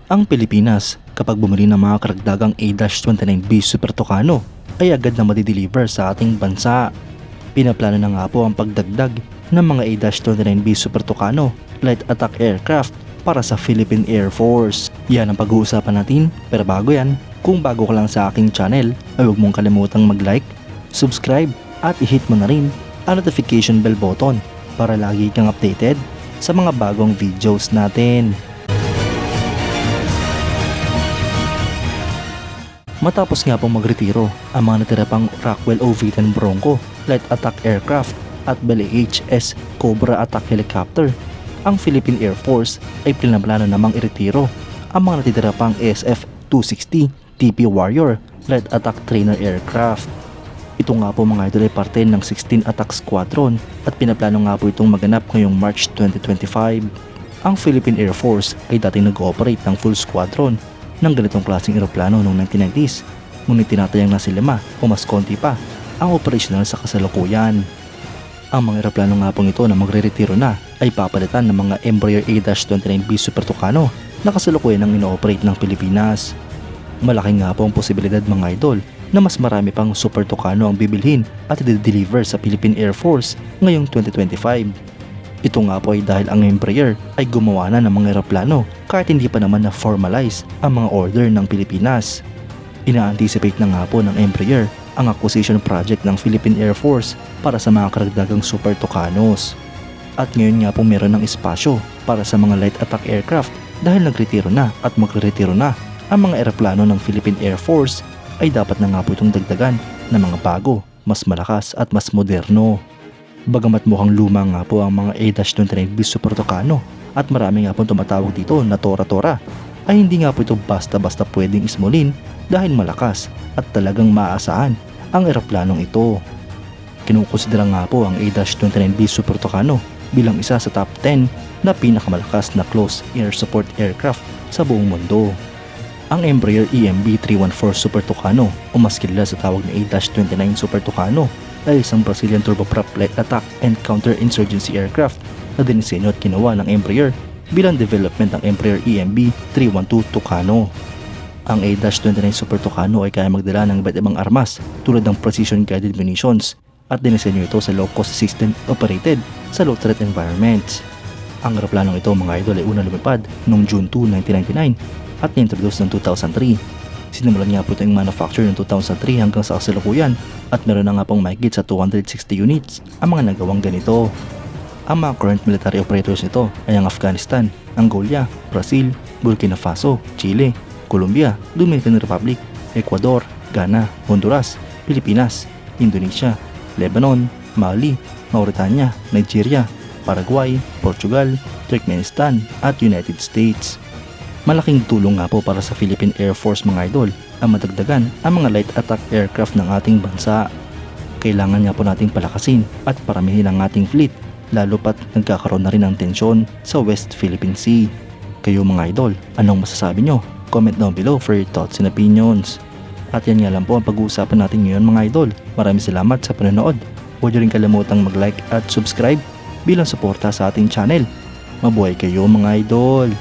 Ang Pilipinas, kapag bumili ng mga karagdagang A-29B Super Tucano, ay agad na madideliver sa ating bansa. Pinaplano na nga po ang pagdagdag ng mga A-29B Super Tucano light attack aircraft para sa Philippine Air Force. Yan ang pag-uusapan natin, pero bago yan, kung bago ka lang sa aking channel, ay huwag mong kalimutang mag-like, subscribe at i-hit mo na rin ang notification bell button para lagi kang updated sa mga bagong videos natin. Matapos nga pong magretiro ang mga natira pang Rockwell OV-10 Bronco light attack aircraft at Bell HS Cobra attack helicopter, ang Philippine Air Force ay plano namang iretiro ang mga natitira pang SF-260 TP Warrior light attack trainer aircraft. Ito nga po mga idol ay parte ng 16 Attack Squadron at pinaplano nga po itong maganap ngayong March 2025. Ang Philippine Air Force ay dating nag-ooperate ng full squadron ng ganitong klaseng eroplano noong 1990s, ngunit tinatayang na si 5 o mas konti pa ang operational sa kasalukuyan. Ang mga eroplano nga pong ito na magre-retiro na ay papalitan ng mga Embraer A-29B Super Tucano na kasalukuyan ang ino-operate ng Pilipinas. Malaki nga po ang posibilidad mga idol na mas marami pang Super Tucano ang bibilhin at i-deliver sa Philippine Air Force ngayong 2025. Ito nga po ay dahil ang Embraer ay gumawa na ng mga eroplano kahit hindi pa naman na-formalize ang mga order ng Pilipinas. Ina-anticipate na nga po ng Embraer ang acquisition project ng Philippine Air Force para sa mga karagdagang Super Tucanos. At ngayon nga po meron ng espasyo para sa mga light attack aircraft dahil nagretiro na at magre-retiro na ang mga eroplano ng Philippine Air Force, ay dapat na nga po itong dagdagan ng mga bago, mas malakas at mas moderno. Bagamat mukhang luma nga po ang mga A-29B Super Tucano at marami nga po tumatawag dito na tora-tora, ay hindi nga po ito basta-basta pwedeng ismulin dahil malakas at talagang maaasahan ang eroplanong ito. Kinukonsidera nga po ang A-29B Super Tucano bilang isa sa top 10 na pinakamalakas na close air support aircraft sa buong mundo. Ang Embraer EMB-314 Super Tucano o mas kilala sa tawag na A-29 Super Tucano ay isang Brazilian turboprop light attack and counter-insurgency aircraft na dinisenyo at ginawa ng Embraer bilang development ng Embraer EMB-312 Tucano. Ang A-29 Super Tucano ay kaya magdala ng iba't ibang armas tulad ng precision guided munitions at dinisenyo ito sa low-cost system operated sa low-threat environments. Ang aeroplanong ito mga idol ay unang lumipad noong June 2, 1999 at na-introduce noong 2003. Sinimulan nga po ito yung manufacture noong 2003 hanggang sa kasalukuyan at meron na nga pong mahigit sa 260 units ang mga nagawang ganito. Ang mga current military operators nito ay ang Afghanistan, Angola, Brazil, Burkina Faso, Chile, Colombia, Dominican Republic, Ecuador, Ghana, Honduras, Pilipinas, Indonesia, Lebanon, Mali, Mauritania, Nigeria, Paraguay, Portugal, Turkmenistan at United States. Malaking tulong nga po para sa Philippine Air Force mga idol ang madagdagan ang mga light attack aircraft ng ating bansa. Kailangan nga po nating palakasin at paramihin ang ating fleet lalo pat nagkakaroon na rin ng tensyon sa West Philippine Sea. Kayo mga idol, anong masasabi nyo? Comment down below for your thoughts and opinions. At yan nga lang po ang pag-uusapan natin ngayon mga idol. Maraming salamat sa panonood. Huwag nyo rin kalimutang mag-like at subscribe bilang suporta sa ating channel. Mabuhay kayo mga idol!